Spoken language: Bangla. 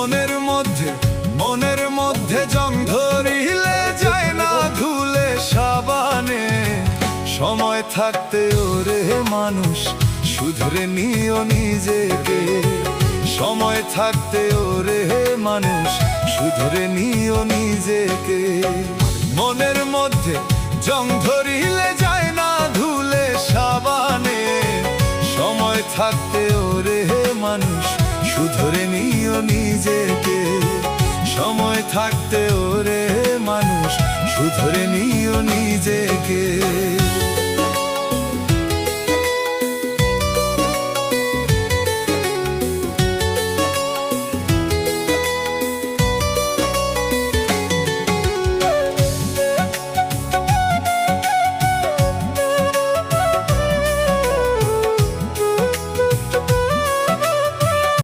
মনের মধ্যে জং ধরিলে যায় না ধুলে সাবানে। সময় থাকতে ওরে মানুষ শুধরে নিও নিজেকে। সময় থাকতে ওরে মানুষ শুধরে নিও নিজেকে। মনের মধ্যে জং ধরিলে যায় না ধুলে সাবানে। সময় থাকতে ওরে মানুষ শুধরে নিও নিজেকে। সময় থাকতে ওরে মানুষ শুধরে নিও নিজেকে।